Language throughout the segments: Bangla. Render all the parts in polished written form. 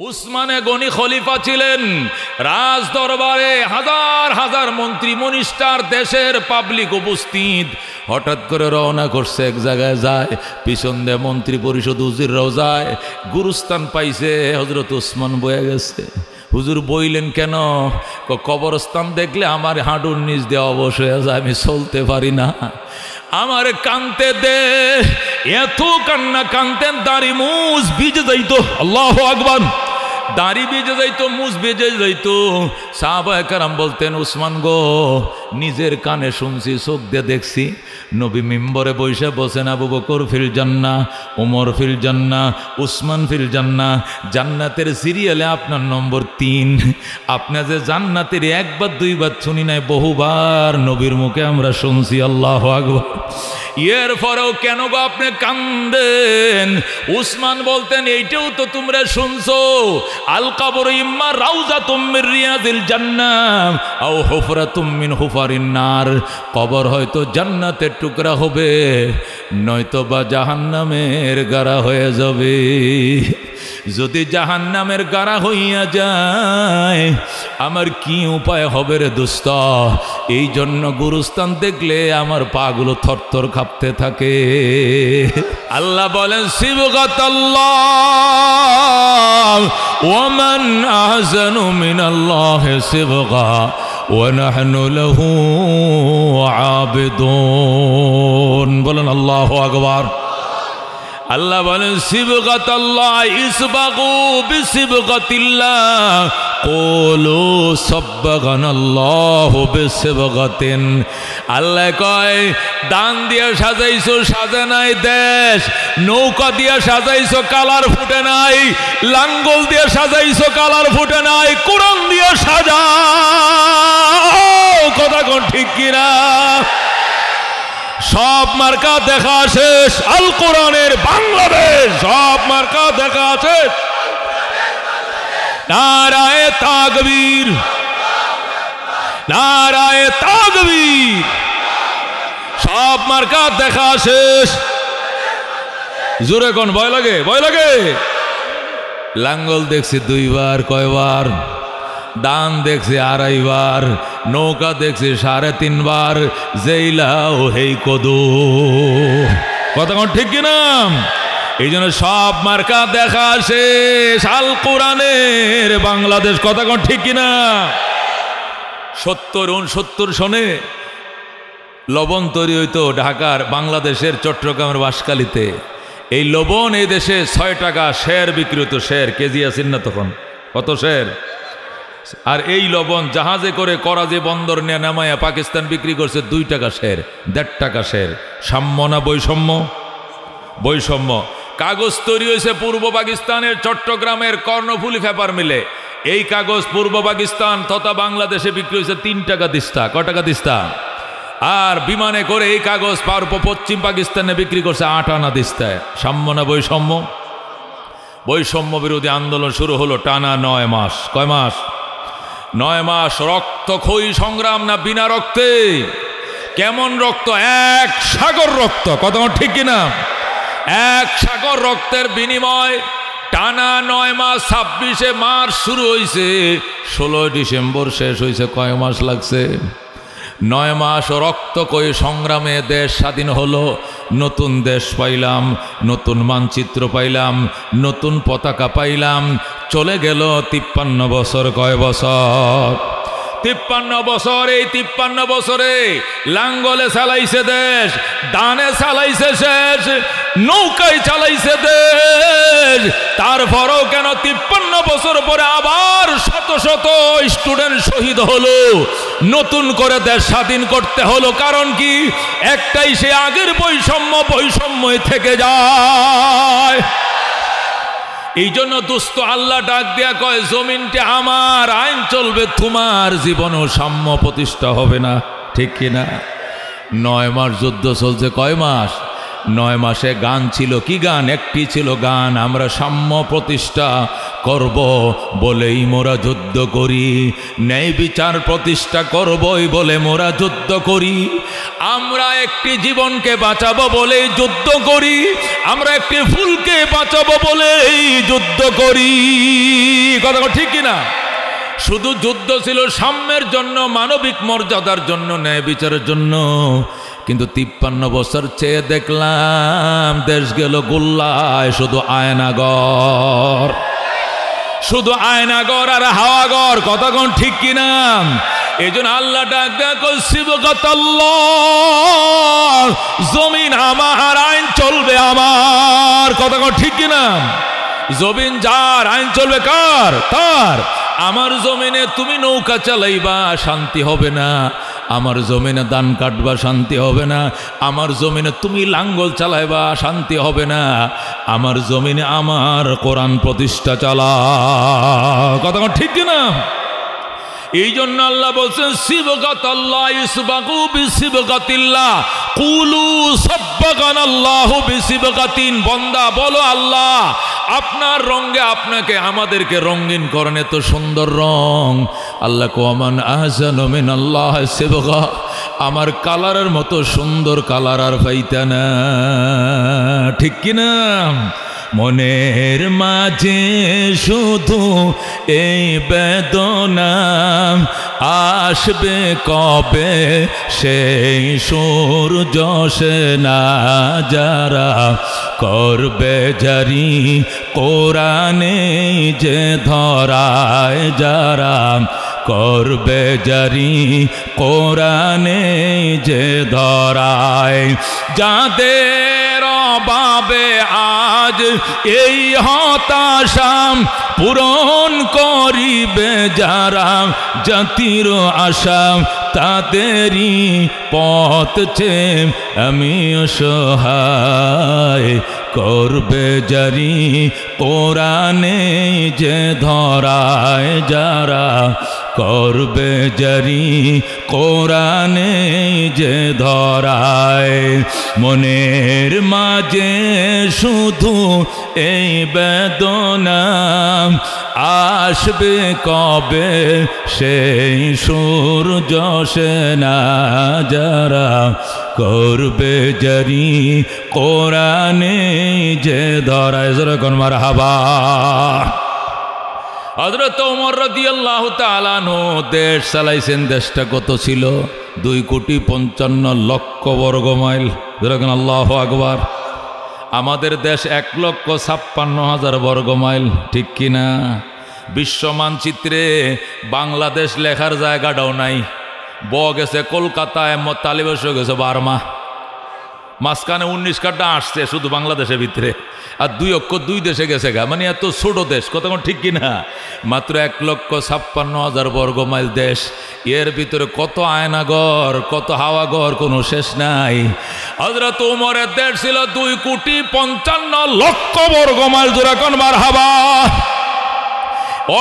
উসমানে গনি খলিফা ছিলেন। রাজ দরবারে হাজার হাজার মন্ত্রী মনিস্টার, দেশের পাবলিক উপস্থিত। হঠাৎ করে রওনা করছে, এক জায়গায় যায়, পিছন দিয়ে মন্ত্রী পরিষদ হুজুররাও যায়। গুরুস্থান পাইছে, হযরত উসমান বয়ে গেছে। হুজুর বইলেন কেন? কবরস্থান দেখলে আমার হাঁটুর নিচ দিয়ে অবশ হয়ে যায়, আমি চলতে পারি না, আমার কানতে দে। এত কান্না কানতেন, দাড়ি মুজ ভিজে যাইতো। আল্লাহু আকবার। দাড়ি ভিজে যাইতো, মুজ ভিজে যাইতো। সাহাবায়ে কেরাম বলতেন, উসমান গো, নিজের কানে শুনছি, চোখ দিয়ে দেখছি, নবী মিম্বরে বসে বসেন, আবু বকর ফিল জান্নাহ, ওমর ফিল জান্নাহ, উসমান ফিল জান্নাহ। জান্নাতের সিরিয়ালে আপনার নম্বর 3। আপনার যে জান্নাতের একবার দুইবার শুনি নাই, বহুবার নবীর মুখে আমরা শুনছি। আল্লাহু আকবার। এরপরেও কেন গো আপনি কান্দেন? উসমান বলতেন, এইটাও তো তোমরা শুনছো, আল কবর ইম্মা রাউজাতুম মির রিয়াদিল জান্নাহ আও হুফরাতুম মিন হুফারিন নার। কবর হয়তো জান্নাতের টুকরা হবে, নয়তো বা জাহান্নামের গাড়া হয়ে যাবে। যদি জাহান্নামের গাড়া হইয়া যায়, আমার কি উপায় হবে রে দোস্ত? এই জন্য গুরুস্থান দেখলে আমার পাগুলো থরথর কাঁপতে থাকে। আল্লাহ বলেন, সিবগাতাল্লাহ ওয়া মান আহসানু মিনাল্লাহি সিবগা ওয়া নাহনু লাহু আবিদুন। বলেন আল্লাহু আকবার। আল্লাহ বলেন, সিবগাতাল্লাহ ইসবাগু বিসিবগাতিল্লাহ কুলু সাব্বাগানাল্লাহু বিসিবগাতিন। আল্লাহ কয়, দান দিয়ে সাজাইছো, সাজে নাই দেশ। নৌকা দিয়ে সাজাইছো, কালার ফুটে নাই। লাঙ্গল দিয়ে সাজাইছো, কালার ফুটে নাই। কোরআন দিয়ে সাজাও, কথা কোন ঠিক কিনা? সব মার্কা দেখা শেষ, আল কোরআনের বাংলাদেশ। সব মার্কা দেখা শেষ। নারায়ে তাকবীর, নারায়ে তাকবীর। সব মার্কা দেখা শেষ। জোরে কোন, ভয় লাগে, ভয় লাগে। লাঙ্গল দেখছি 2 বার, কয়বার? দান দেখছি 2.5 বার, নৌকা দেখছি 3.5 বার। জেইলাও হেই কদু, কথা কোন ঠিক কিনা? এই জন্য সব মার্কা দেখা শেষ, আল কোরআনের বাংলাদেশ। কথা কোন ঠিক কিনা? 70-69 সনে লবণ তৈরি হইতো ঢাকার, বাংলাদেশের চট্টগ্রামের বাঁশখালীতে। এই লবণ এই দেশে 6 টাকা শের বিক্রি হতো। শের কেজি আছেন না তখন? কত শের? আর এই লবণ জাহাজে করে করাচি বন্দর নিয়ে নামাইয়া পাকিস্তান বিক্রি করছে 2 টাকা শের, 1.5 টাকা শের। সাম্য না বৈষম্য? বৈষম্য। কাগজ তৈরি হয়েছে পূর্ব পাকিস্তানের চট্টগ্রামের কর্ণফুলী পেপার মিলে। এই কাগজ পূর্ব পাকিস্তান তথা বাংলাদেশে বিক্রি হয়েছে 3 টাকা দিস্তা। কয় টাকা দিস্তা? আর বিমানে করে এই কাগজ পশ্চিম পাকিস্তানে বিক্রি করছে 8 আনা দিস্তায়। সাম্য না বৈষম্য? বৈষম্য বিরোধী আন্দোলন শুরু হলো টানা 9 মাস। কয় মাস? 9 মাস। রক্তক্ষয়ী সংগ্রাম না বিনা রক্তে? কেমন রক্ত? 1 সাগর রক্ত। কথা ঠিক কিনা? 1 সাগর রক্তের বিনিময় টানা 9 মাস। 26শে মার্চ শুরু হয়েছে, 16 ডিসেম্বর শেষ হয়েছে। কয় মাস লাগছে? 9 মাস রক্তক্ষয়ী সংগ্রামে দেশ স্বাধীন হলো। নতুন দেশ পাইলাম, নতুন মানচিত্র পাইলাম, নতুন পতাকা পাইলাম। চলে গেল 53 বছর। কয় বছর? 53 বছর। এই 53 বছরে লাঙ্গলে চালাইছে দেশ, দানে চালাইছে শেষ, নৌকায় চালাইছে দেশ। তারপরেও কেন 53 বছর পরে আবার শত শত স্টুডেন্ট শহীদ হলো, নতুন করে দেশ স্বাধীন করতে হলো? কারণ কি? একটাই, সে আগের বৈষম্য বৈষম্যই থেকে যায়। এই জন্য দোস্ত আল্লাহ ডাক দিয়া কয়, জমিনটা আমার, আইন চলবে তোমার, জীবনও সাম্য প্রতিষ্ঠা হবে না। ঠিক কিনা? 9 মাস যুদ্ধ চলছে। কয় মাস? 9 মাসে গান ছিল। কি গান? একটি ছিল গান, আমরা সাম্য প্রতিষ্ঠা করব বলেই মোরা যুদ্ধ করি, ন্যায় বিচার প্রতিষ্ঠা করবই বলে মোরা যুদ্ধ করি। আমরা একটি জীবনকে বাঁচাবো বলেই যুদ্ধ করি, আমরা একটি ফুলকে বাঁচাবো বলেই যুদ্ধ করি। কথা ঠিক কিনা? শুধু যুদ্ধ ছিল সাম্যের জন্য, মানবিক মর্যাদার জন্য, ন্যায় বিচারের জন্য, কিন্তু 53 বছর চেয়ে দেখলাম দেশ গেল গোল্লায়, শুধু আয়নাগর, শুধু আয়নাগর আর হাওয়াগর। কথা কোন ঠিক কিনা? এই জন্য আল্লাহ ডাক দেখো সিবগাতাল্লাহ, জমিন আমার, আইন চলবে আমার। কথা কোন ঠিক কিনা? জমিন যার, আইন চলবে কার? তার। আমার জমিনে তুমি নৌকা চালাইবা, শান্তি হবে না। আমার জমিনে ধান কাটবা, শান্তি হবে না। আমার জমিনে তুমি লাঙ্গল চালাইবা, শান্তি হবে না। আমার জমিনে আমার কোরআন প্রতিষ্ঠা চালা। কথা ঠিক কিনা? এই জন্য আল্লাহ বলছেন সিবগাতাল্লাহ ইসবাগু বিসিবগাতিল্লাহ কুলু সাব্বাগানাল্লাহু বিসিবগাতিন। বান্দা বলো আল্লাহ আপনার রঙে আপনাকে আমাদেরকে রঙিন করেন, এত সুন্দর রং। আল্লাহ কোমান আহসানু মিনাল্লাহ সিবগা, আমার কালারের মতো সুন্দর কালার আর পাইতা না। ঠিক কিনা? মনের মাঝে শুধু এই বেদনা, আসবে কবে সেই সূর্য সেনা, যারা করবে জারি কোরআনে যে ধরায়, যারা করবে জারি কোরআনে যে ধরায়, যাদের অভাবে আজ এই হতাশাম পূরণ করিবে যারা জাতির আশা, তাদেরই পথ চেয়ে আমি অসহায়, করবে জারি কোরআনে যে ধরায়, যারা করবে জারি কোরআনে যে ধরায়। মনের মাঝে শুধু এই বেদনা, আসবে কবে সেই সূর্য সেনা, যারা করবে জারি কোরআনে যে ধরায়। যেরকম মারহাবা। হযরত ওমর রাদিয়াল্লাহু তাআলা আনহু দেশ চালাইছেন। দেশটা কত ছিল? 2,55,00,000 বর্গ মাইল। যেরকম আল্লাহু আকবার। আমাদের দেশ 1,56,000 বর্গ মাইল। ঠিক কিনা? বিশ্ব মানচিত্রে বাংলাদেশ লেখার জায়গাটাও নাই। গেছে কলকাতায়, তালিবাস গেছে বার্মা, মাঝখানে 19 কাটা আসছে শুধু বাংলাদেশের ভিতরে, আর 2 অক্ষর 2 দেশে গেছে গা। মানে এত ছোট দেশ। কত ঠিক কিনা? মাত্র 1,56,000 বর্গ মাইল দেশ। এর ভিতরে কত আয়নাগর, কত হাওয়াগর, কোনো শেষ নাই। হযরত ওমরের দেশ ছিল 2,55,00,000 বর্গ মাইল। জোরে কোন মারহাবা।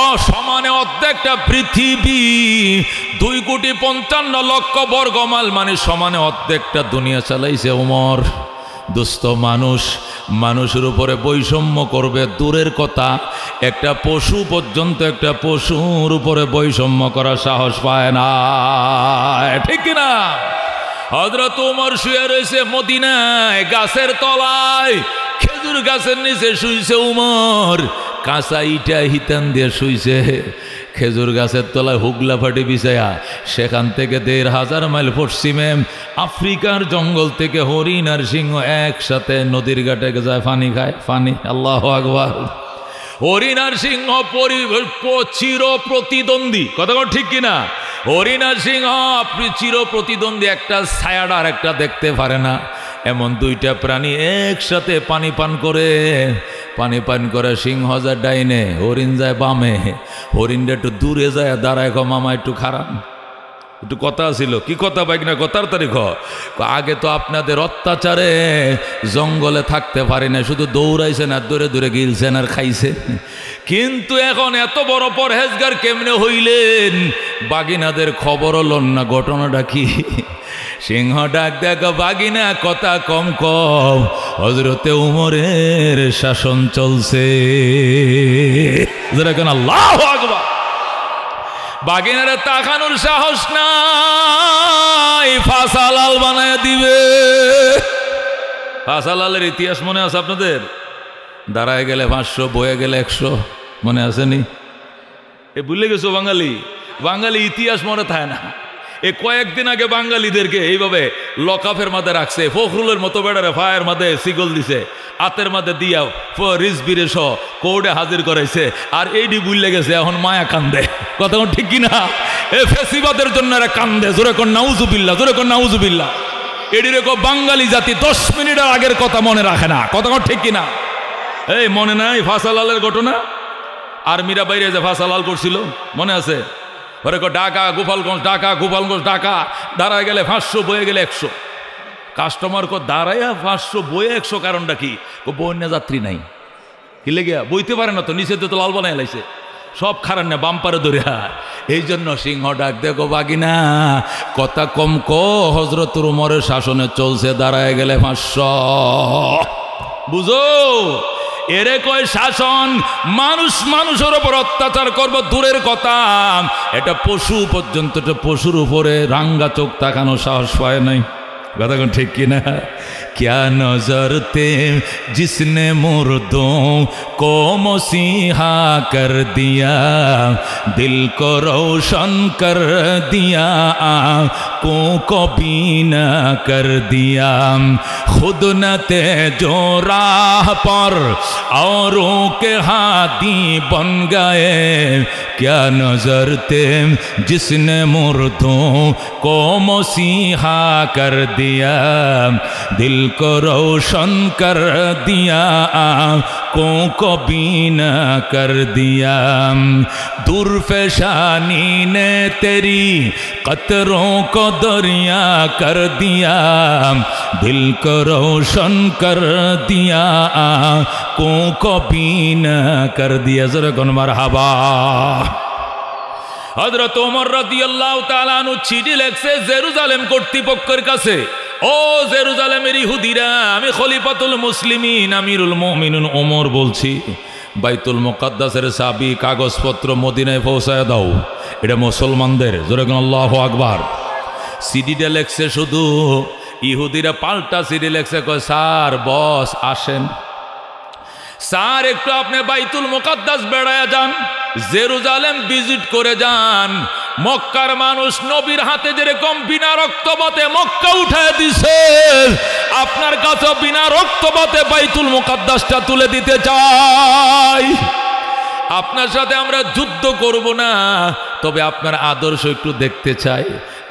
ও সমানে অর্ধেকটা পৃথিবী। 2,55,00,000 বর্গ মাইল মানে সমানে অর্ধেকটা দুনিয়া চালাইছে ওমর। দুস্থ মানুষ, মানুষের উপরে বৈষম্য করবে দূরের কথা, একটা পশু পর্যন্ত একটা পশুর উপরে বৈষম্য করার সাহস পায় না। ঠিক না? হযরত ওমর শুয়ে রয়েছে মদিনায় গাছের তলায়, খেজুর গাছের নিচে শুইছে ওমর। কাঁচা ইটা হিতান দিয়ে শুইছে খেজুর গাছের তলায়, হুগলা ফাটি বিছায়া। সেখান থেকে 1,500 মাইল পশ্চিমে আফ্রিকার জঙ্গল থেকে হরিণ আর সিংহ একসাথে নদীর ঘাটে যায় পানি খায়। পানি, আল্লাহু আকবার। হরিণ আর সিংহ চির প্রতিদ্বন্দ্বী। কথা ঠিক কিনা? হরিণ আর সিংহ চির প্রতিদ্বন্দ্বী, একটা ছায়াটা আর একটা দেখতে পারে না। এমন দুইটা প্রাণী একসাথে পানি পান করে। পানি পান করে সিংহ যায় ডাইনে, হরিণ যায় বামে। হরিণটা একটু দূরে যায়, দাঁড়ায়, মামা একটু খারাপ, একটু কথা ছিল। কি কথা পাই না? তাড়াতাড়ি আগে তো আপনাদের অত্যাচারে জঙ্গলে থাকতে পারি না, শুধু দৌড়াইছেন আর দূরে দূরে গিলছেন আর খাইছেন। কিন্তু এখন এত বড় পরহেজগার কেমনে হইলেন? বাগিনাদের খবর লন না, ঘটনাটা কি? সিংহ ডাক দেখো, বাগিনা কথা কম কম, হযরতে উমরের শাসন চলছে। আল্লাহু আকবার। বাগিনারে তাকানোর সাহস নাই, ফাঁসালাল বানায় দিবে। ফাঁসালালের ইতিহাস মনে আছে আপনাদের? দাঁড়ায় গেলে 500, বয়ে গেলে 100, মনে আছে নি? এ ভুলে গেছো বাঙালি? বাঙালি ইতিহাস মনে থাকে না। এ কয়েকদিন আগে বাঙালিদেরকে এইভাবে লকআপের মাঝে রাখছে, ফখরুলের মতো বেড়ারে ফায়ের মাঝে সিগল দিছে, আতের মাঝে দিয়া রিজবিরে সহ কোর্টে হাজির করাইছে, আর এইডি বুঝলে গেছে এখন মায়া কান্দে। কথা ঠিক কিনা? এ ফেসিবাদের জন্য এরা কান্দে। জোরে কোন নাউজুবিল্লাহ, জোরে কোন নাউজুবিল্লাহ। এডিরে কো বাঙালি জাতি 10 মিনিটের আগের কথা মনে রাখে না। কথা ঠিক কিনা? এই মনে নাই ফাসালালের ঘটনা? আর্মিরা বাইরে যে ফাসালাল করছিল মনে আছে? ওরে কো ঢাকা গোপালগঞ্জ, ঢাকা গোপালগঞ্জ, ঢাকা দাঁড়ায় গেলে 500, বয়ে গেলে 100। কাস্টমার কো দাঁড়াইয়া 500, বয়ে 100, কারণটা কি? ও বন্যা যাত্রী নাই, কি লেগে বইতে পারে না তো, নিচে তো লাল বানায় লাইছে, সব খারাপ না বাম্পারে ধরে। এই জন্য সিংহ ডাক দেখো বাগিনা, কথা কম কো, হযরত উমরের শাসনে চলছে, দাঁড়ায় গেলে 500। বুঝো? এরে কয় শাসন। মানুষ মানুষের উপর অত্যাচার করবো দূরের কথা, এটা পশু পর্যন্ত, এটা পশুর উপরে রাঙ্গা চোখ তাকানো সাহস পায় নাই। কথা কোন ঠিক কিনা? क्या नजर थे जिसने मुर्दों को मसीहा कर दिया, दिल को रोशन कर दिया, आँखों को बीना कर दिया, खुद न थे जो राह पर औरों के हाथी बन गए, क्या नजर थे जिसने मुर्दों को मसीहा कर दिया, दिल को रोशन कर दिया, आँखों को बीना कर दिया, दूरफेशानी ने तेरी कतरों को दरिया कर दिया, दिल को रोशन कर दिया, आँखों को बीना कर दिया। जरा कौन मरहबा। হযরত ওমর রাদিয়াল্লাহু তাআলা আনহু চিঠি লিখছে জেরুজালেম কর্তৃপক্ষের কাছে, ও জেরুজালেমের ইহুদিরা, আমি খলিফাতুল মুসলিমিন আমিরুল মুমিনিন ওমর বলছি, বাইতুল মুকাদ্দাসের চাবি কাগজপত্র মদিনায় পৌঁছায় দাও, এটা মুসলমানদের। জোরে কোন আল্লাহু আকবার। সিডিটা লেখছে শুধু, ইহুদিরা পাল্টা সিডি লেখছে, কয় স্যার বস আসেন, স্যার একটু আপনি বাইতুল মুকাদ্দাস বেড়ায়া যান, জেরুজালেম ভিজিট করে যান। মক্কার মানুষ নবীর হাতে যেরকম বিনা রক্তপাতে মক্কা উঠায় দিছে, আপনার কাছে বিনা রক্তপাতে বাইতুল মুকাদ্দাসটা তুলে দিতে চাই। আপনার সাথে আমরা যুদ্ধ করব না, তবে আপনার আদর্শ একটু দেখতে চাই।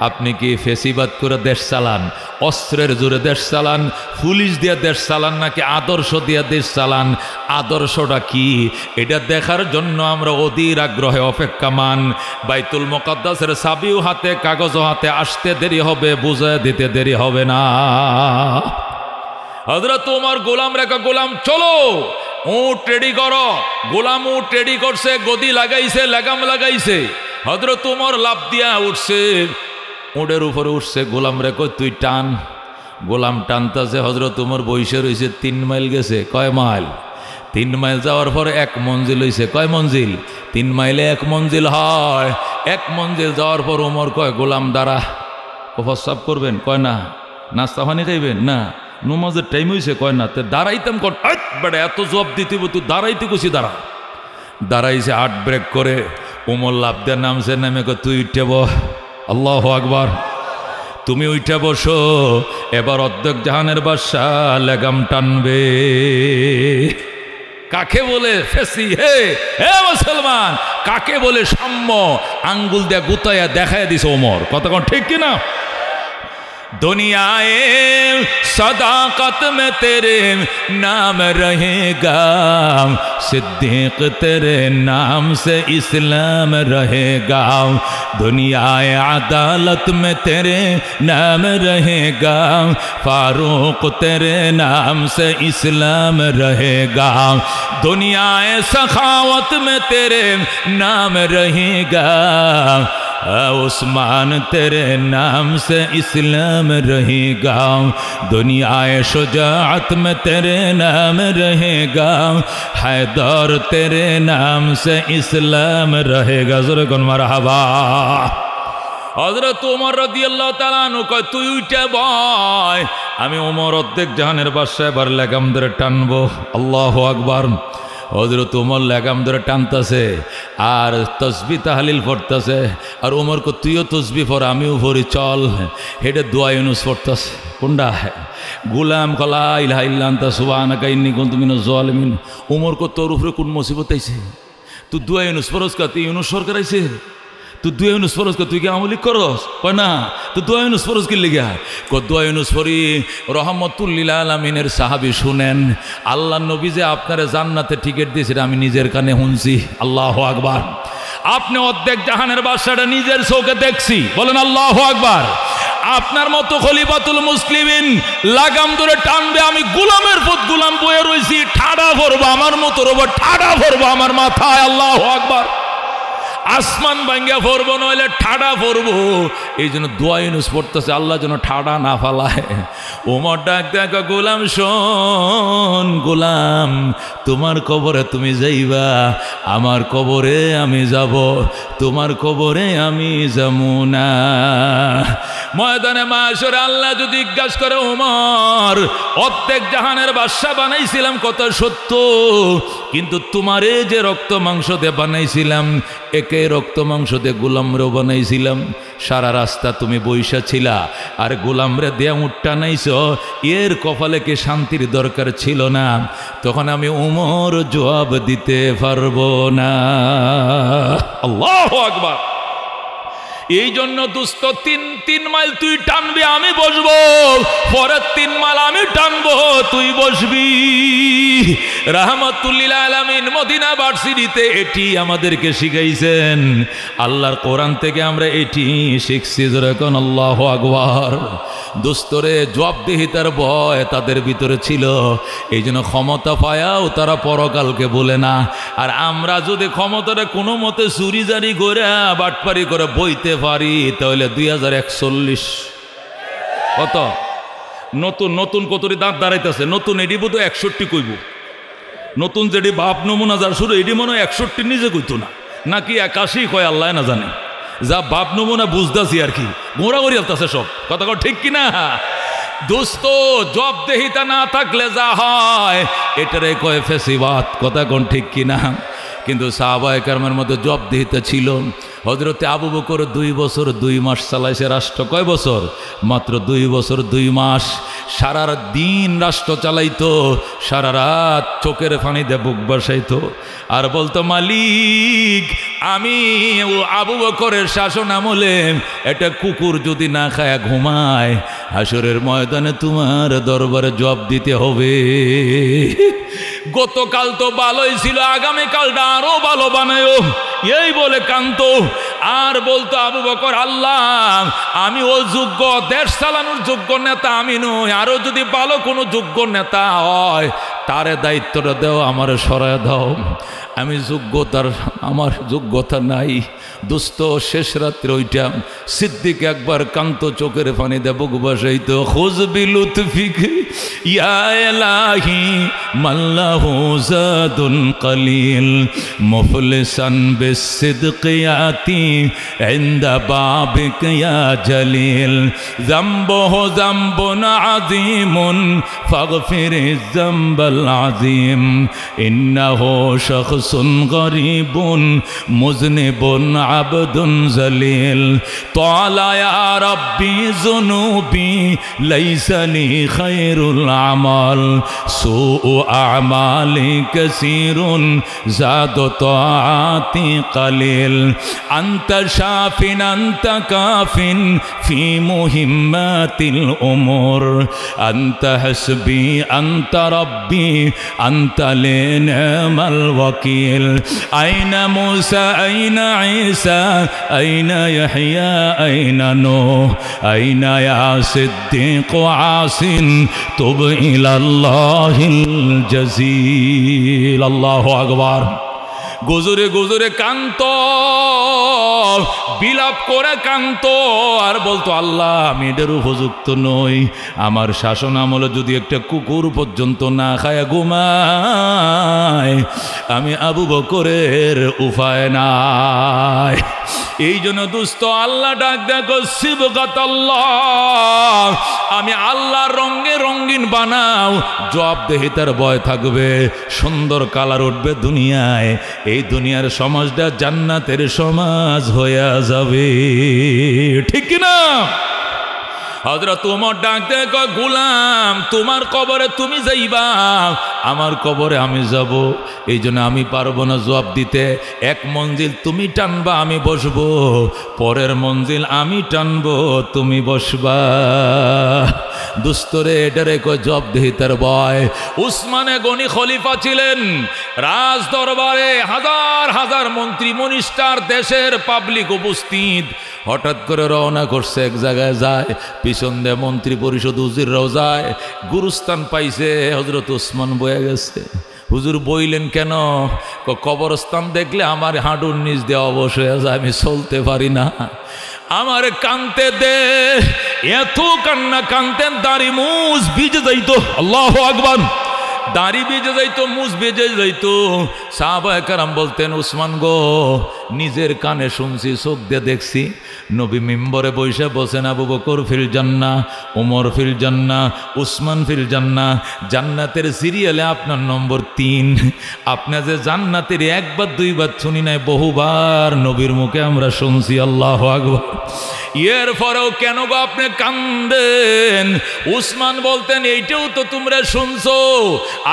আপনি কি ফেসিবাদ করে দেশ চালান, অস্ত্রের জোরে দেশ চালান, পুলিশ দিয়ে দেশ চালান, নাকি আদর্শ দিয়ে দেশ চালান? আদর্শটা কি এটা দেখার জন্য আমরা অধীর আগ্রহে অপেক্ষামান। বাইতুল মুকাদ্দাসের চাবিও হাতে, কাগজও হাতে, আসতে দেরি হবে, বুঝায় দিতে দেরি হবে না। হযরত ওমর গোলাম রেখা, গোলাম চলো উট রেডি করো। গোলাম উট রেডি করছে, গদি লাগাইছে, লাগাম লাগাইছে। হযরত ওমর লাফ দিয়া উঠছে, উটের উপরে উঠছে, গোলাম রেখো তুই টান। গোলাম টানতাছে, হযরত ওমর বইসে রয়েছে। 3 মাইল গেছে। কয় মাইল? 3 মাইল যাওয়ার পর 1 মঞ্জিল হয়েছে। কয় মঞ্জিল? 3 মাইলে 1 মঞ্জিল হয়। 1 মঞ্জিল যাওয়ার পর ওমর কয়, গোলাম দাঁড়া। প্রস্রাব করবেন? কয় না। নাস্তা পানি খাইবেন? না। নমাজের টাইম হয়েছে? কয় না। তো দাঁড়াইতাম কর, বেটা এত জবাব দিতে তুই দাঁড়াইতে কুছি, দাঁড়া। দাঁড়াইছে, 8 ব্রেক করে ওমর লাফ দিয়ে নামছে, নেমে কয় তুই উঠে বস। আল্লাহু আকবার। তুমি উঠে বসো, এবার অর্ধেক জাহানের বাদশাহ লেগাম টানবে। কাকে বলে ফেসি? হে হে মুসলমান, কাকে বলে সাম্য? আঙ্গুল দিয়ে গুতাইয়া দেখাইয়া দিছে ওমর। কতক্ষণ ঠিক কিনা? दुनियाए सदाकत में तेरे नाम रहेगा, सिद्दीक तेरे नाम से इस्लाम रहेगा, दुनियाए अदालत में तेरे नाम रहेगा, फारूक तेरे नाम से इस्लाम रहेगा, दुनियाए सखावत में तेरे नाम रहेगा, उस्मान तेरे नाम से इस्लाम रहेगा, दुनियाए शुजाअत में तेरे नाम रहेगा, हैदर तेरे नाम से इस्लाम रहेगा। ज़रा कौन मरहबा। हज़रत उमर রাদিয়াল্লাহু তাআলা আনহু কয় তুই উঠে বয়, আমি ওমর অর্ধেক জাহানের বাদশা, এবার লেগাম ধরে টানবো। আল্লাহু আকবার। হযরত ওমর লাগাম ধরে টানতেছে আর তসবি তাহলিল পড়তেছে, আর ওমর কো তুইও তসবি পড় আমিও পড়ি, চল হেডে দোয়া ইউনুস পড়তেছে। কোনটা গুলাম কলা ইলাহা ইল্লা আনতা সুবহানাকা ইন্নী কুনতু মিনাজ জালিমিন। ওমর কো তোর উপরে কোন মুসিবত আইছে? তুই দোয়া ইউনুস পড়স কা? তুই ইউনুস সরকার আইছে, তুই দোয়া ইউনুস পড়স কা? তুই কি আমলি করস? কয় না। তো দোয়া ইউনুস পড়স কি লিগা? ক দোয়া ইউনুস পড়ি রহমতুল লিল আলামিনের সাহাবী শুনেন, আল্লাহ নবী যে আপনারে জান্নাতে টিকিট দিয়েছে আমি নিজের কানে শুনছি। আল্লাহু আকবার। আপনি অর্ধেক জাহানের বাদশাটা নিজের চোখে দেখছি, বলেন আল্লাহু আকবার। আপনার মতো খলিফাতুল মুসলিমিন লাগাম ধরে টানবে, আমি গোলামের পথ গোলাম বয়ে রয়েছি, ঠাডা ভরবো আমার মতো রোবো, ঠাডা ভরবো আমার মাথায়। আল্লাহু আকবার। আসমান ভাঙ্গা পড়বো নইলে ঠাডা পড়বো, এই জন্য দোয়া ইউনুস পড়তেছে আল্লাহ যেন ঠাডা না ফালায়। ওমর ডাক দেখো, গোলাম শোন, গোলাম তোমার কবরে তুমি যাইবা, আমার কবরে আমি যাব, তোমার কবরে আমি যাবো না। ময়দানে মাশরে আল্লাহ যদি জিজ্ঞাসা করে, ওমর অর্ধেক জাহানের বাদশা বানাইছিলাম কত সত্য, কিন্তু তোমারে যে রক্ত মাংস দিয়ে বানাইছিলাম, একে রক্ত মাংস দিয়ে গোলামরেও বানাইছিলাম, সারা রাস্তা তুমি বইসা ছিলা আর গোলামরে দিয়ে উঠটা নাইছ, এর কপালে কি শান্তির দরকার ছিল না? তখন আমি ওমর জবাব দিতে পারবো না। আল্লাহু আকবার। এই জন্য দোস্ত তিন মাইল তুই টানবি আমি বসবো, পরের 3 মাইল আমি টানবো তুই বসবি। রাহমাতুল লিল আলামিন মদিনা ভার্সিটিতে এটি আমাদেরকে শিখাইছেন, আল্লাহর কোরআন থেকে আমরা এটি শিখছি। যখন আল্লাহু আকবার। দোস্তরে জবাবদিহিতার ভয় তাদের ভিতরে ছিল, এই জন্য ক্ষমতা পায়াও তারা পরকালকে বলে না। আর আমরা যদি ক্ষমতাটা কোনো মতে চুরি জারি করে বাটপারি করে বইতে পারি, তাহলে 2041 কত নতুন নতুন কতরি দাঁত দাঁড়াইতেছে, নতুন এডি বোধ 61 কইব, নতুন যেটি বাপ নমুনা যার শুরু এডি মনে হয় 61 নিজে কইতো না, নাকি 81 কয় আল্লাহ না জানে। যা বাপ নমুনা বুঝতেছি আর কি, গোড়াগড়ি আসতেছে সব কথা ঠিক কিনা? দোস্ত জবাবদিহিতা না থাকলে যা হয় এটারে কয় ফেসিবাদ, কথা কোন ঠিক কিনা? কিন্তু সাহাবায়ে কেরামের মধ্যে জবাবদিহিতা ছিল। হযরতে আবু বকর 2 বছর 2 মাস চালাইছে রাষ্ট্র। কয় বছর? মাত্র 2 বছর 2 মাস। সারা দিন রাষ্ট্র চালাইতো, সারা রাত চোখের পানিতে বুক বসাইতো আর বলতো, মালিক আমি ও আবু বকরের শাসন আমলে একটা কুকুর যদি না খায় ঘুমায়, হাসরের ময়দানে তোমার দরবারে জবাব দিতে হবে। গতকাল তো ভালোই ছিল, আগামীকালটা আরো ভালো বানায়ো, এই বলে কান্ত। আর বলতো আবু বকর, আল্লাহ আমি ও যোগ্য, দেশ চালানোর যোগ্য নেতা আমি নই, আরো যদি ভালো কোনো যোগ্য নেতা হয় তারে দায়িত্বটা দাও, আমার সরায় দাও, আমি যোগ্যতার, আমার যোগ্যতা নাই। দোস্ত শেষ রাত্রে ওইটা সিদ্দিক একবার কান্ত চোখের পানি দে বুক বসাইতো, খুজ বিলুতফিক ইয়া ইলাহি মাল্লাহু জাদুন কালিল মুফলিসান বিসিদকিয়াতি ইনদা বাবিক ইয়া জালিল যামবুহু যামবুন আযীমুন ফাগফিরিজ যামবাল আযীম ইন্নাহু শাখসুন গরীবুন মুযনিবুন আবদুন জালিল তালা ইয়া রাব্বি যুনুবি লাইসা লি খায়রুল আমাল সুউ আমালি কাসীরুন জাদু তাআতি কালিল আনতা শাফিন আনতা কাফিন ফি মুহিম্মাতিল উমুর আনতা হাসবি আনতা রাব্বি আনতা লিনামাল ওয়াকিল আইনা মুসা আইনা ঈসা আইনা ইয়াহইয়া আইনা নূহ আইনা ইয়া সিদ্দিক আসিন তুব ইলাল্লাহিল জাযীল। আল্লাহু আকবার। গুজরে গুজরে কান্ত, বিলাপ করে কান্ত, আর বলতো আল্লাহ আমি এদের উপযুক্ত নই, আমার শাসন আমলে যদি একটা কুকুর পর্যন্ত না খায় ঘুমায় আমি আবু বকরের উপায় নাই। এই জন্য দুস্থ আল্লাহ ডাক দেখো সিবগাতাল্লাহ, আমি আল্লাহর রঙে রঙিন বানাও, জবাবদেহিতার ভয় থাকবে, সুন্দর কালার উঠবে দুনিয়ায়, এই দুনিয়ার সমাজটা জান্নাতের সমাজ হয়ে যাবে, ঠিক কিনা? হযরত ওমর ডাক দেয় কয় গোলাম তোমার কবরে তুমি যাইবা, আমার কবরে আমি যাব, এই জন্য আমি পারবো না জবাব দিতে। এক মঞ্জিল তুমি টানবা আমি বসবো, পরের মঞ্জিল আমি টানবো তুমি বসবা। দুস্তরে এটারে কয় জবাবদিহিতার ভয়। উসমানে গনি খলিফা ছিলেন, রাজ দরবারে হাজার হাজার মন্ত্রী মনিস্টার, দেশের পাবলিক উপস্থিত। হঠাৎ করে রওনা করছে, এক জায়গায় যায়, পিছন দিয়ে মন্ত্রী পরিষদ হুজুররাও যায়। গুরুস্থান পাইছে, হযরত উসমান বয়ে গেছে। হুজুর বইলেন কেন? কবরস্থান দেখলে আমার হাঁটুর নিচ দিয়ে অবশ হয়ে যায়, আমি চলতে পারি না, আমার কানতে দে। এত কান্না কানতেন, দাড়ি মুজ ভিজে যাইতো, আল্লাহু আকবার, দাড়ি ভিজে যাইতো, মুজ ভিজে যাইতো। সাহাবায়ে কেরাম বলতেন উসমান গো, নিজের কানে শুনছি, চোখ দিয়ে দেখছি, নবী মিম্বরে বৈশা বসেন, আবু বকর ফিল জান্নাহ, ওমর ফিল জান্নাহ, উসমান ফিল জান্নাহ। জান্নাতের সিরিয়ালে আপনার নম্বর 3। আপনার যে জান্নাতের একবার দুইবার শুনি নাই, বহুবার নবীর মুখে আমরা শুনছি, আল্লাহু আকবার। এরপরেও কেন গো আপনি কান্দেন? উসমান বলতেন এইটাও তো তোমরা শুনছো,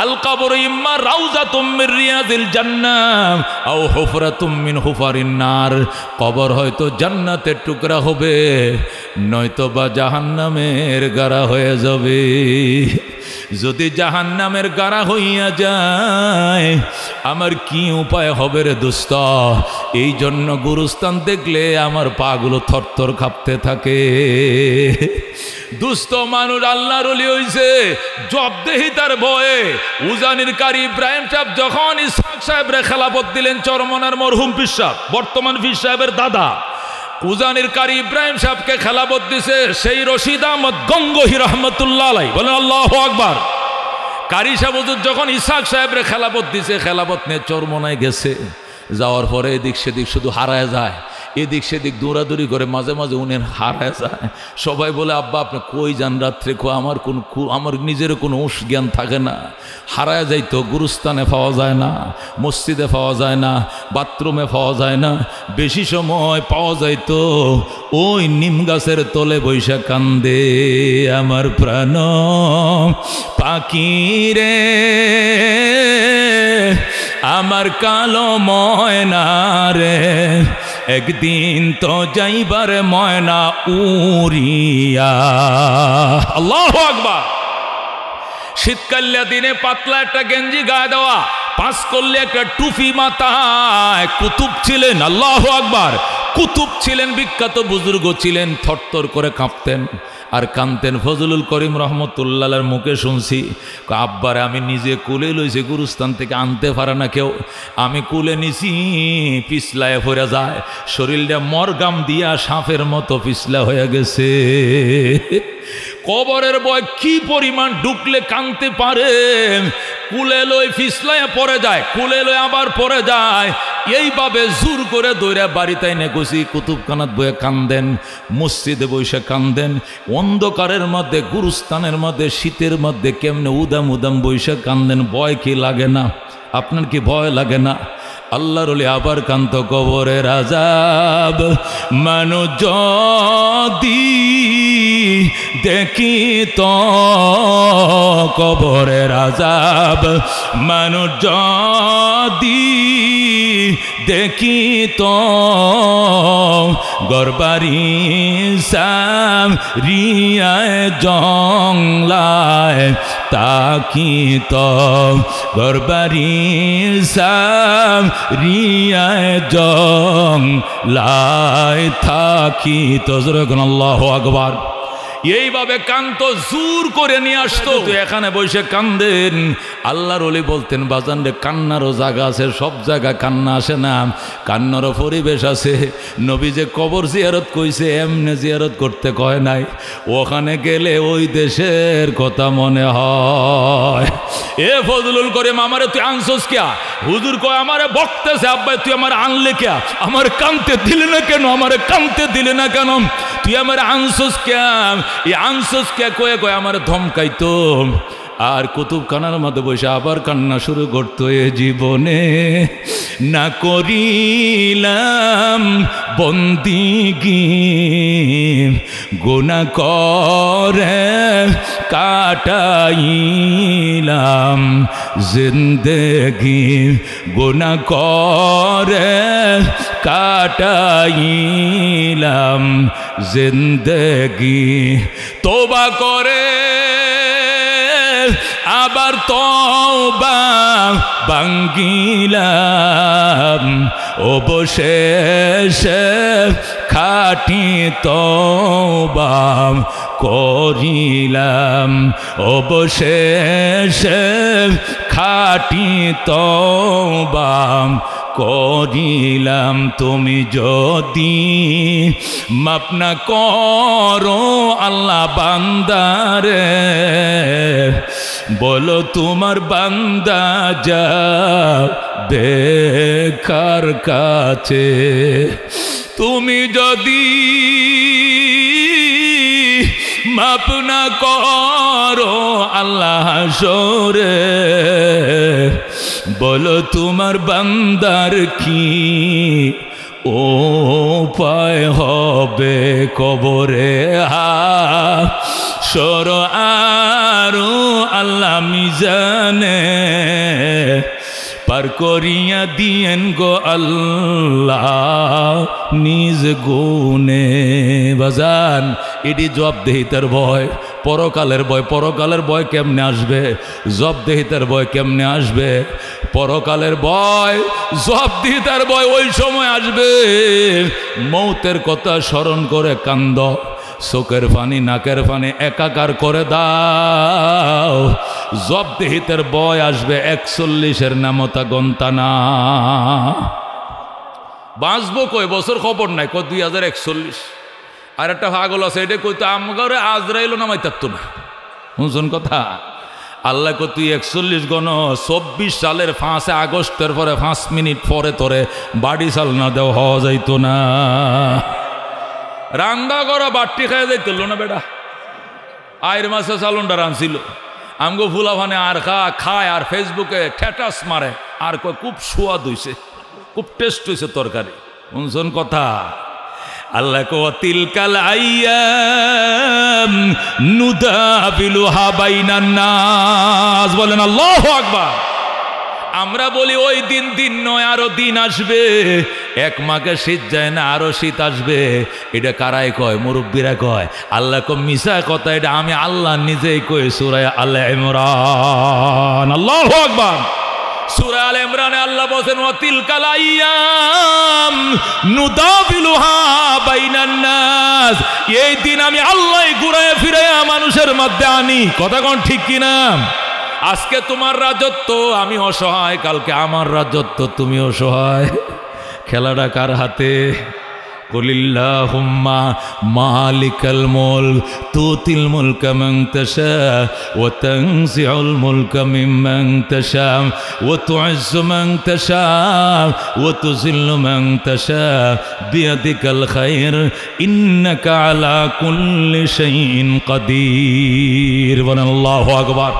আল কবর ইম্মা রাউজাতুম মির রিয়াদিল জান্নাহ আও হুফরাতুম মিন হুফারিন নার। কবর হয়তো জান্নাতের টুকরা হবে, নয়তো বা জাহান্নামের গাড়া হয়ে যাবে। যদি জাহান্নামের গাড়া হইয়া যায় আমার কি উপায় হবে রে দোস্ত? এই জন্য গুরুস্থান দেখলে আমার পাগুলো থরথর কাঁপতে থাকে। দুস্থ মানুষ আল্লাহর ওলি হইছে, জবাবদিহিতার ভয়ে। উজানির কারি ইব্রাহিম সাহেব যখন ইসহাক সাহেবরে খেলাফত দিলেন, চরমনার মরহুম পীর সাহেব, বর্তমান পীর সাহেবের দাদা, উজানির কারি ইব্রাহিম সাহেবকে খেলাফত দিছে সেই রশিদ আহমদ গঙ্গোহী রহমতুল্লাহ আলাইহি, বলেন আল্লাহু আকবার। কারি সাহেব হুজুর যখন ইসহাক সাহেবরে খেলাফত দিছে, খেলাফত নিয়ে চরমনায় গেছে, যাওয়ার পরে এদিক সেদিক শুধু হারায় যায়, এদিক সেদিক দৌড়াদৌড়ি করে, মাঝে মাঝে উনি হারায় যায়। সবাই বলে আব্বা আপনি কই যান রাত্রে? আমার নিজের কোনো হুঁশ জ্ঞান থাকে না, হারায় যাইতো, গুরুস্থানে পাওয়া যায় না, মসজিদে পাওয়া যায় না, বাথরুমে পাওয়া যায় না, বেশি সময় পাওয়া যাইতো ওই নিম গাছের তলে বৈশা কান্দে। আমার প্রাণ পাখি রে, আমার কালো ময়না রে, একদিন তো যাইবার ময়না উড়িয়া। আল্লাহু আকবার। শীতকালীয়া দিনে পাতলা একটা গেঞ্জি গায়ে দেওয়া, পাঁচ করলে একটা টুপি মাথায়। কুতুব ছিলেন, আল্লাহু আকবার, কুতুব ছিলেন, বিখ্যাত বুজুর্গ ছিলেন, থরথর করে কাঁপতেন আর কানতেন। ফজলুল করিম রহমতুল্লাহর মুখে শুনছি, আব্বারে আমি নিজে কুলে লইছি, গুরুস্থান থেকে আনতে পারে না কেউ, আমি কুলে নিছি, পিছলায় পড়ে যায়, শরীরটা মরগাম দিয়া সাপের মতো পিছলা হয়ে গেছে। কবরের ভয় কি পরিমাণ ঢুকলে কানতে পারে। কুলে লই পিছলায় পড়ে যায়, কুলে লই আবার পড়ে যায়, এইভাবে জোর করে দৌড়া বাড়িতে এনে গেছি। কুতুবখানাত বয়ে কান্দেন, মসজিদে বসে কান্দেন, অন্ধকারের মধ্যে, গুরুস্থানের মধ্যে, শীতের মধ্যে কেমনে উদাম উদাম বসে কান্দেন। ভয় কি লাগে না? আপনার কি ভয় লাগে না? আল্লাহর ওলি আবার কান্ত। কবরের আযাব মানুষ যদি দেখি তো, কবরের আযাব মানুষ যদি দেখি তো, গরবারি সারিয়ায় জংলায় তাকি তো, গরবারি সারিয়ায় জংলায় থাকি তো। আল্লাহু আকবার। এইভাবে কান্ত জোর করে নিয়ে আসতো। তো এখানে বসে কান্দেন, আল্লাহর ওলি বলতেন বাজান রে কান্নারও জায়গা আছে, সব জায়গা কান্না আসে না, কান্নারও পরিবেশ আছে। নবী যে কবর জিয়ারত কইছে এমনি জিয়ারত করতে কয় নাই, ওখানে গেলে ওই দেশের কথা মনে হয়। এ ফজলুল করিম আমারে তুই আনছস কিয়া? হুজুর কয় আমারে বকতেছে, আব্বাই তুই আমার আনলে কিয়া? আমার কানতে দিলে না কেন? আমারে কানতে দিলে না কেন? তুই আমার আনছস কিয়া? এই আনছস কিয়া কয়ে কয়ে আমার ধমকাইতো। আর কুতুবখানার মধ্যে বসে আবার কান্না শুরু করতো, এ জীবনে না করিলাম বন্দিগি, গুনাহ করে কাটাইলাম জিন্দেগি, গুনাহ করে কাটাইলাম জিন্দেগি। তওবা করে আবার তওবা ভাঙ্গিলাম, অবশেষে খাঁটি তওবা করিলাম, অবশেষে খাঁটি তওবা করিলাম। তুমি যদি মাফ না করো আল্লাহ বান্দারে, বলো তোমার বান্দা যাবে কার কাছে? তুমি যদি মাফ না করো আল্লাহ হাসরে, বলো তোমার বান্দার কি উপায় হবে কবরে? হাসর আরো আল্লাহ মিজানে পার করিয়া দিয়েন গো আল্লাহ নিজ গুণে। বাজান এটি জবাবদেহিতার ভয়, পরকালের ভয়। পরকালের ভয় কেমনে আসবে? জবাবদেহিতার ভয় কেমনে আসবে? পরকালের ভয়, জবাবদেহিতার ভয় ওই সময় আসবে মৌতের কথা স্মরণ করে কান্দ, চোখের পানি নাকের পানি একাকার করে দাও। জবাবদেহিতার ভয় আসবে 41-এর নামতা গন্তানা। বাঁচবো কয় বছর খবর নাই, কয় 2041। আর একটা পাগল আছে এটা কইতো আমগারে আজরাইল নামাই থাকতো না। শুনছেন কথা? আল্লাহ কো তুই 41 গণ 24 সালের 5 আগস্টের পরে 5 মিনিট পরে তোরে বাড়ি চাল না দেওয়া হওয়া যাইতো না। রান্দা করা বাট্টি খাই যাইতো না বেটা। আয়ের মাসে চালনটা রাঁধছিল আমগো ফুলাভানে আর খায় আর ফেসবুকে ঠেটাস মারে আর কয় খুব সুয়াদ হইছে, খুব টেস্ট হইছে তরকারি। শুনছেন কথা? আল্লাহ কো তিলকাল আইয়াম নুদাবিলুহা বাইনান নাস। বলেন আল্লাহু আকবার। আমরা বলি ওই দিন দিন নয়, আরো দিন আসবে। এক মাকে শীত যায় না, আরো শীত আসবে। এটা কারাই কয়? মুরব্বীরা কয়। আল্লাহ কো মিশা কথা, এটা আমি আল্লাহ নিজেই কই সূরা আলে ইমরান। আল্লাহু আকবার। সূরা আলে ইমরানে আল্লাহ বলেন ওয়া তিলকাল আইয়াম নুদাবিলুহা বাইনান নাস। এই দিন আমি আল্লাহই ঘুরায় ফিরাইয়া মানুষের মধ্যে আনি। কথা কোন ঠিক কিনা? আজকে তোমার রাজত্ব, আমি অসহায়, কালকে আমার রাজত্ব, তুমি অসহায়। খেলাটা কার হাতে? কুলিল্লাহুম্মা মালিকাল মুলক তুতিল মুলকা মান তাশা ওয়া তানজিউল মুলকা মিম্মান তাশা ওয়া তুইজ্জু মান তাশা ওয়া তুযিল্লু মান তাশা বিয়াদিকাল খায়র ইন্নাকা আলা কুল্লি শাইইন কাদির। আল্লাহু আকবার।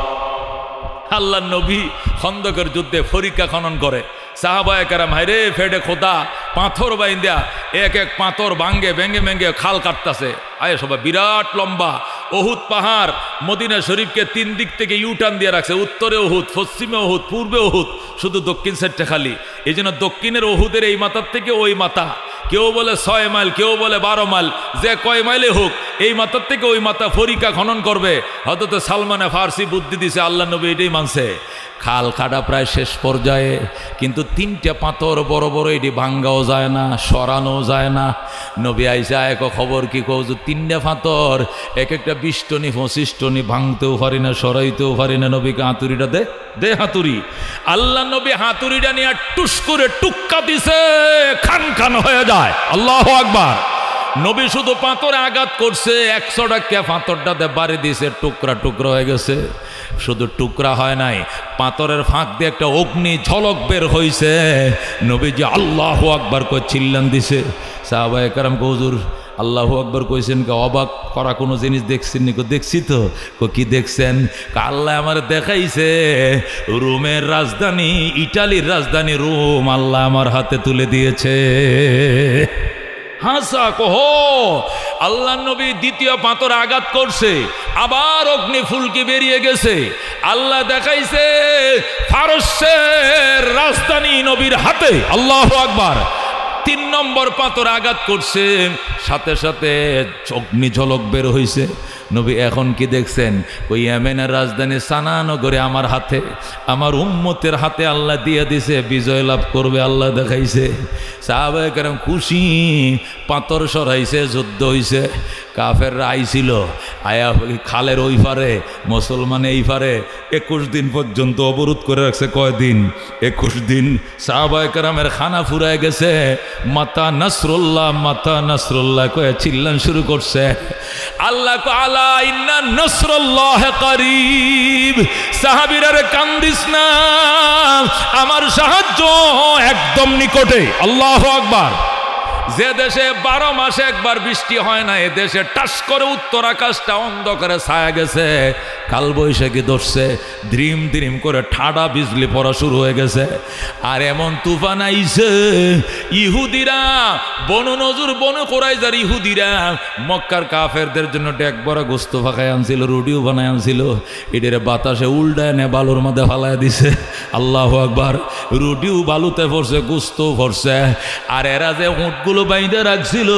আল্লাহর নবী খন্দকের যুদ্ধে ফরিকা খনন করে। সাহাবায়ে কেরাম হায়রে ফেডে খোদা পাথর বাইন্দা এক এক পাথর ভাঙ্গে ভেঙ্গে ভেঙ্গে খাল কাটতাছে। আয় সবাই বিরাট লম্বা ওহুদ পাহাড় মদিনা শরীফকে 3 দিক থেকে ইউটার্ন দিয়ে রাখছে। উত্তরে ওহুদ, পশ্চিমে ওহুদ, পূর্বে ওহুদ, শুধু দক্ষিণ সাইডটা খালি। এই জন্য দক্ষিণের ওহুদের এই মাথার থেকে ওই মাথা কেউ বলে 6 মাইল, কেউ বলে 12 মাইল, যে কয় মাইলে হোক এই মাথার থেকে ওই মাথা ফরিকা খনন করবে। হযরত সালমানে ফার্সি বুদ্ধি দিছে, আল্লাহ নবী এটাই মানছে। খাল খাটা প্রায় শেষ পর্যায়ে, কিন্তু 3টা পাথর বড় বড়, এটি ভাঙ্গাও যায় না, সরানো যায় না। নবী আইসা এক খবর কি কও, 3টা পাথর, এক একটা 20 টনি 25 টনি, ভাঙতেও পারি না, সরাইতেও পারি না। নবীকে হাতুড়িটা দে হাতুড়ি। আল্লাহ নবী হাতুড়িটা নিয়ে টুস করে টুক্কা দিছে, খান খান হয়ে যায়। আল্লাহু আকবার। নবী শুধু পাথরে আঘাত করছে, 100 টাকা পাথরটাতে বাড়ি দিছে, টুকরা টুকরা হয়ে গেছে। শুধু টুকরা হয় নাই, পাথরের ফাঁক দিয়ে একটা অগ্নি ঝলক বের হইছে। নবীজি আল্লাহু আকবার কই চিল্লান দিছে। সাহাবায়ে কেরাম হুজুর আল্লাহু আকবার কইছেন কে? অবাক করা কোনো জিনিস দেখছেন নি? দেখছি তো। কি দেখছেন? আল্লাহ আমার দেখাইছে রোমের রাজধানী, ইটালির রাজধানী রোম আল্লাহ আমার হাতে তুলে দিয়েছে। হাসা কহ। আল্লাহ নবী দ্বিতীয় পাথর আঘাত করছে, আবার অগ্নি ফুলকি বেরিয়ে গেছে। আল্লাহ দেখাইছে ফারসের রাজধানী নবীর হাতে। আল্লাহু আকবার। 3 নম্বর পাথর আঘাত করছে, সাথে সাথে অগ্নি ঝলক বের হইছে। নবী এখন কি দেখছেন? ওই ইয়েমেনের রাজধানী সানা নগরে আমার হাতে, আমার উম্মতের হাতে আল্লাহ দিয়ে দিছে, বিজয় লাভ করবে আল্লাহ দেখাইছে। সাহাবায়ে কেরাম খুশি, পাথর সরাইছে, যুদ্ধ হইছে। কাফেররা আইছিল, আয়া খালের ওই পারে, মুসলমান এই পারে। 21 দিন পর্যন্ত অবরোধ করে রাখছে। কয়দিন? 21 দিন। সাহাবায়ে কেরামের খানা ফুরায় গেছে। মাতা নাসরুল্লাহ, মাতা নাসরুল্লাহ কয়ে চিল্লান শুরু করছে। আল্লাহ আলা ইন্না নাসরুল্লাহ করিব। সাহাবীরা রে কান্দিস না, আমার সাহায্য একদম নিকটে। আল্লাহু আকবার। যে দেশে 12 মাসে একবার বৃষ্টি হয় না, এ দেশে টাস করে উত্তর আকাশটা অন্ধকারে ছায়া গেছে। কালবৈশাখী ধরছে, দ্রিম দ্রিম করে ঠাডা বিজলি পড়া শুরু হয়ে গেছে। আর এমন তুফান আইছে, ইহুদিরা, বনু নজর, বনু কুরাইজার ইহুদিরা মক্কার কাফেরদের জন্য ডেক বড় গোস্ত ফাঁকায় আনছিল, রুটিও বানায় আনছিল। এদের বাতাসে উল্টায় নে বালুর মধ্যে ফালায় দিছে। আল্লাহু আকবার। রুটিও বালুতে পড়ছে, গোস্তও পড়ছে। আর এরা যে উঁটগুলো বাইন্ধে রাখছিল,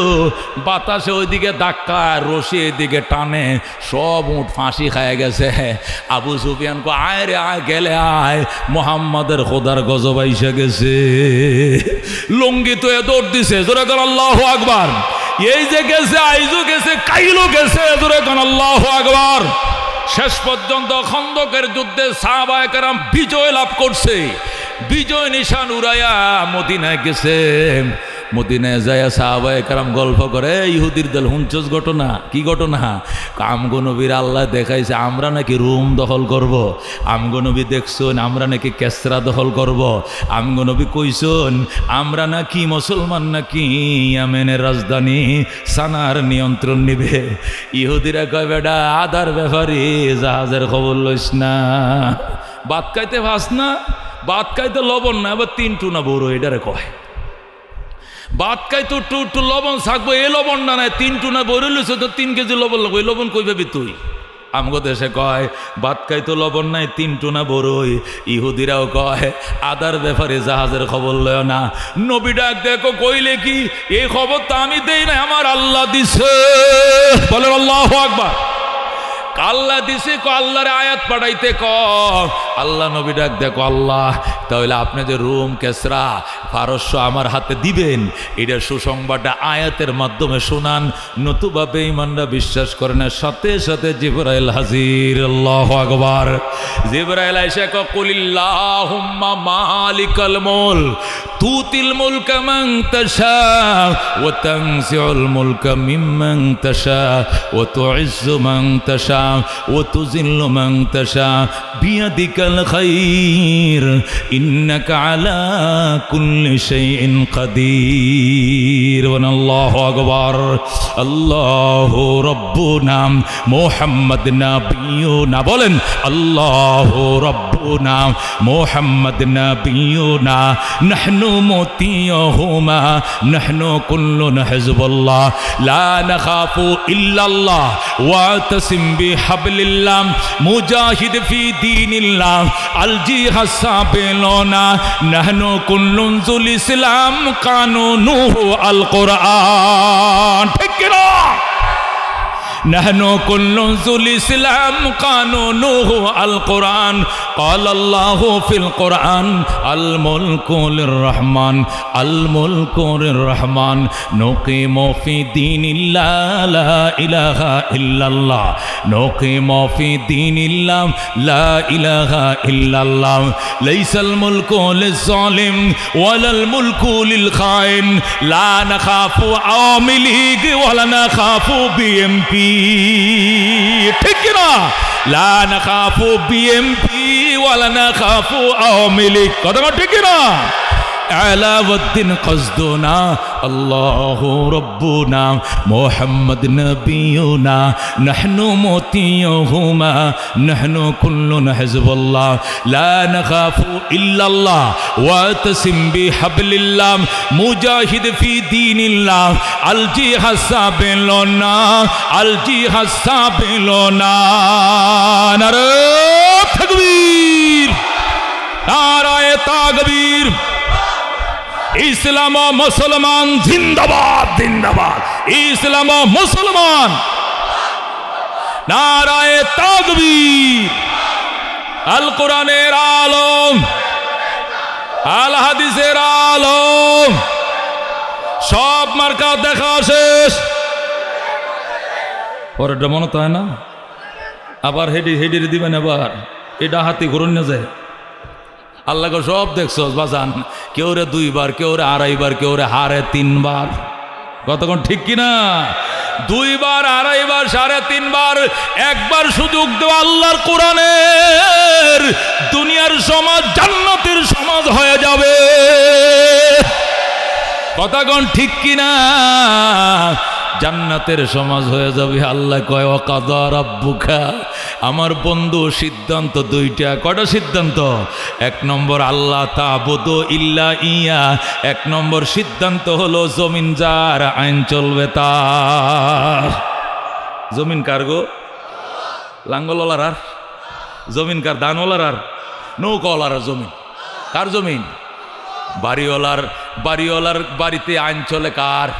বাতাসে ওইদিকে ধাক্কা, রশি এদিকে টানে, সব উঁট ফাঁসি খায় গেছে। আবু সুফিয়ান কো আয় রে আয়, গেলে আয়, মুহাম্মাদের খোদার গজব আইসা গেছে। লুঙ্গি তো দৌড় দিছে, জোরে কর আল্লাহু আকবার। এই যে গেছে, আইজও গেছে, কাইলও গেছে, জোরে কর আল্লাহু আকবার। শেষ পর্যন্ত খন্দকের যুদ্ধে সাহাবায়ে কেরাম বিজয় লাভ করছে। বিজয় নিশান উড়াইয়া মদিনায় গেছে। মদিনায় যায় সাহাবায়ে কেরাম গল্প করে, ইহুদির দল হুঁচস ঘটনা। কি ঘটনা? আমগো নবীর আল্লাহ দেখাইছে আমরা নাকি রোম দখল করব। আমগো নবী দেখছুন আমরা নাকি কেসরা দখল করব। আমগো নবী কইছুন আমরা নাকি মুসলমান নাকি ইয়েমেনের রাজধানী সানার নিয়ন্ত্রণ নিবে। ইহুদিরা কয় বেটা আদার ব্যাপারে জাহাজের খবর লইস না, ভাত খাইতে ভাস না, ভাত খাইতে লবণ না, আবার 3 টুনা বড় এটারে কয়। ভাত খাই তো টু লবণ থাকবো, এ লবণ না নাই, 3 টুনা বড় লইছে তো 3 কেজি লবণ লাগবে। এই লবণ কই পাবি তুই? আমগো দেশে কয় ভাত খাই তো লবণ নাই, 3 টুনা বড়ই। ইহুদিরাও কয় আদার ব্যাপারে জাহাজের খবর লয় না। নবী ডাক দেখো কইলে কি, এই খবর তো আমি দেই না, আমার আল্লাহ দিছে। বলে আল্লাহু আকবার। আল্লাহ দিছে, আল্লাহর আয়াত পাঠাইতে ক। আল্লাহ নবী ডাক দেখো আল্লাহ, তাহলে আপনি যে রোম কেসরা পারস্য আমার হাতে দিবেন, এটা সুসংবাদটা আয়াতের মাধ্যমে শোনান, নতুবা বেঈমানরা বিশ্বাস করে না। সাথে সাথে জিবরাইল হাজির। আল্লাহু আকবার। জিবরাইল আইসা ক কুলিল্লাহুম্মা মালিকাল মুলক তুতিল মুলকা মান তাশা ওয়া তানজিউল মুলকা মিম্মান তাশা ওয়া তুইজ্জু মান তাশা ওয়া তুযিল্লু মান তাশা বিয়াদিকাল খায়র ইন্নাকা আলা কুল্লি শাইইন কাদির। আল্লাহু আকবার। আল্লাহু রাব্বুনা মুহাম্মদ নাবিয়ুনা। বলেন আল্লাহু রাব্বুনা মুহাম্মদ নাবিয়ুনা নাহনু মুতিয়ুহুমা নাহনু কুল্লুন হিজবুল্লাহ লা নাখাফু ইল্লাল্লাহ ওয়াতাসিম বিহাবলিল্লাহ মুজাহিদ ফি দীনিল্লাহ আল জিহাদ সাবিল না নাহনু কুল্লুনজুল ইসলাম কানুনুহু আল কোরআন ঠিক কি না نحن كل ذو الإسلام قانونه القرآن قال الله في القرآن الملك للرحمن الملك للرحمن نقيم في دين الله لا إله إلا الله نقيم في دين الله لا إله إلا الله ليس الملك للظالم ولا الملك للخائن لا نخاف عوامي ليج ولا نخاف BNP ঠিক না লা নাখাফু বিএমপি ওয়ালা নাখাফু আওয়ামী লীগ কথা ঠিক না আলাউদ্দিন কসদুনা আল্লাহু রব্বুনা মুহাম্মদ নবিয়ুনা নাহনু মুতিয়ুহুমা নাহনু কুল্লুন হিজবুল্লাহ লা নাখাফু ইল্লাল্লাহ ওয়া তাসিম বিহাবলিল্লাহ মুজাহিদ ফি দীনিল্লাহ আল জিহাদ সাবিলুনা আল জিহাদ সাবিলুনা নারে তাকবীর নারায়ে তাকবীর ইসলাম ও মুসলমান জিন্দাবাদ জিন্দাবাদ ইসলাম ও মুসলমান নারায়ে তাকবীর আল কোরআনের আলম আল হাদিসের আলম সব মার্কা দেখা শেষ পরেরটা মনে তো হয় না আবার হেডির দিবেন আবার এটা হাতি ঘুরন না যায় আল্লাহকে সব দেখছো বাজান কেউ রে 2 বার কেউ রে 2.5 বার কেউ রে হারে 3 বার কতক্ষণ ঠিক কিনা 2 বার 2.5 বার 3.5 বার একবার সুযোগ দেওয়া আল্লাহর কোরআনের দুনিয়ার সমাজ জান্নাতের সমাজ হয়ে যাবে কতক্ষণ ঠিক কিনা জান্নাতের সমাজ হয়ে যাবে আল্লাহ কয় ওয়াকাদা রাব্বুকা আমার বন্ধু সিদ্ধান্ত দুইটা কয়টা সিদ্ধান্ত 1 নম্বর আল্লাহ তা'বুদু ইল্লা ইয়া 1 নম্বর সিদ্ধান্ত হলো জমিন যার আইন চলবে তার জমিন কার গো লাঙ্গলওয়ালার আর জমিন কার ধানওয়ালার আর নৌকাওয়ালার জমিন কার জমিন বাড়িওয়ালার বাড়িতে আইন চলে কার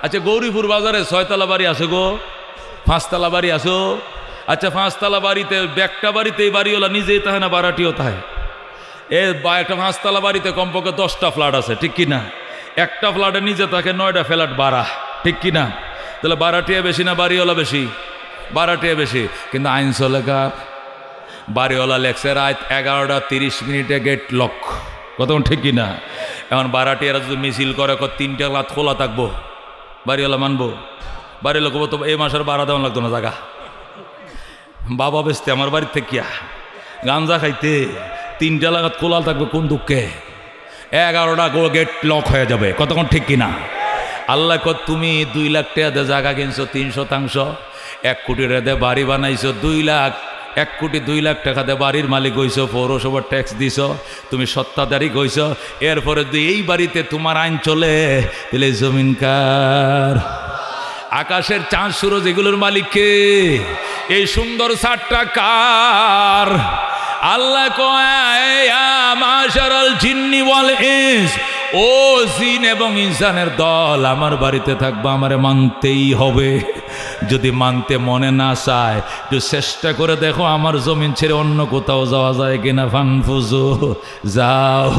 আচ্ছা গৌরীপুর বাজারে 6তলা বাড়ি আছে গো 5তলা বাড়ি আছো আচ্ছা 5তলা বাড়িতে একটা বাড়িতে এই বাড়িওয়ালা নিজেই থাকে না ভাড়াটিও থাকে একটা 5তলা বাড়িতে কমপক্ষে 10টা ফ্ল্যাট আছে ঠিক কিনা একটা ফ্ল্যাটে নিজে থাকে 9টা ফ্ল্যাট ভাড়া ঠিক কিনা তাহলে ভাড়াটিয়া বেশি না বাড়িওয়ালা বেশি ভাড়াটিয়া বেশি কিন্তু আইন চলে কার বাড়িওয়ালা লেখছে রাত 11টা 30 মিনিটে গেট লক কতক্ষণ ঠিক কিনা এখন ভাড়াটিয়ারা যদি মিছিল করে 3টা রাত খোলা থাকবো বাড়িওয়ালা মানবো বাড়িওয়ালা কব তো এই মাসের ভাড়া দেওয়া লাগতো না জায়গা বাবা বেসতে আমার বাড়ির থেকে কিয়া গাঞ্জা খাইতে 3টা লাগাত খোলা থাকবে কোন দুঃখে 11টা গেট লক হয়ে যাবে কতক্ষণ ঠিক কিনা আল্লাহ তুমি 2 লাখ টাকা দিয়ে জায়গা কিনছো 300 1 কোটি টাকা বাড়ি বানাইছো 2 লাখ 1 কোটি 2 লাখ টাকা দিয়ে বাড়ির মালিক হইছো পৌরসভার ট্যাক্স দিছ তুমি সত্তাধারী হইছ এরপরে যদি এই বাড়িতে তোমার আইন চলে তাহলে জমিন কার আকাশের চাঁদ সূরজ এগুলোর মালিক কে এই সুন্দর ছাদটা কার আল্লাহ কয় ইয়া মাশারাল জিন্নি ওয়াল ইনস ও জিন এবং ইনসানের দল আমার বাড়িতে থাকবা আমারে মানতেই হবে যদি মানতে মনে না চায় একটু চেষ্টা করে দেখো আমার জমিন ছেড়ে অন্য কোথাও যাওয়া যায় কিনা ফানফুজু যাও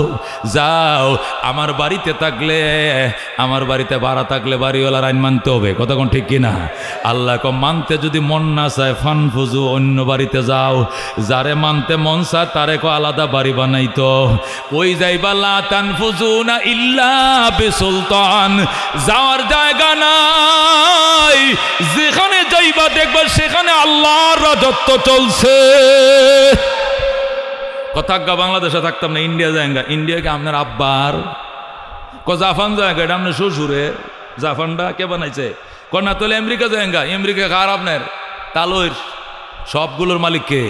যাও আমার বাড়িতে থাকলে আমার বাড়িতে ভাড়া থাকলে বাড়িওয়ালার আইন মানতে হবে কতক্ষণ ঠিক কিনা আল্লাহ কো মানতে যদি মন না চায় ফানফুজু অন্য বাড়িতে যাও যারে মানতে মন চায় তারে কো আলাদা বাড়ি বানাইতো ওই যাইবা লা তানফুজুনা ইল্লা বিসুলতান যাওয়ার জায়গা নাই যেখানে যাইবা দেখবা সেখানে আল্লাহর রাজত্ব চলছে কথা বাংলাদেশে থাকতাম না ইন্ডিয়া যায়গা ইন্ডিয়াকে আপনার আব্বার জাপান যায়গা এটা আপনার শ্বশুরে জাপানটা কে বানাইছে কন্যা তোলে আমেরিকা যায়গা আমেরিকা কার আপনার তালুর সবগুলোর মালিক কে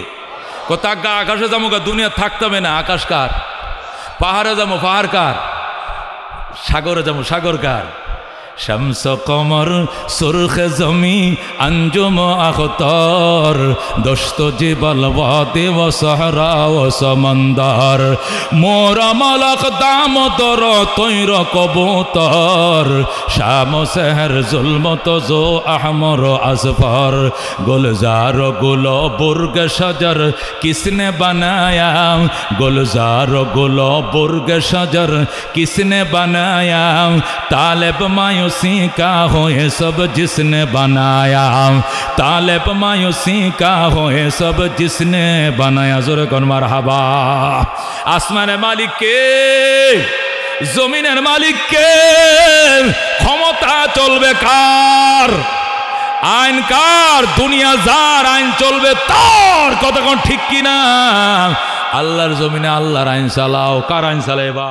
কথা আকাশে যাবো দুনিয়া থাকতামে না আকাশ কার পাহাড়ে যাবো পাহাড় কার সাগরে যাবো সাগর কার शम्स कमर सुर्ख जमी अंजुम अख्तर दोस्त जिबल वादी व सहरा व समंदर मोरा मलक दाम दर तैर कबूतर शाम सहर जुल्मत जो अहमर असफर गुलजार गुलो बुर्ग शजर किसने बनाया गुलजार गुलो बुर्ग शजर किसने बनाया तालिब मायूसी का हो ये सब जिसने बनाया तालिब मायूसी का हो ये सब जिसने बनाया जोरे कौन मरहबा आसमाনের मालिक के जमीনের मालिक के क्षमता चलবে কার আইন কার দুনিয়া যার আইন চলবে তার কথা কোন ঠিক কিনা আল্লাহর জমিনে আল্লাহর আইন চালাও কার আইন চালাইবা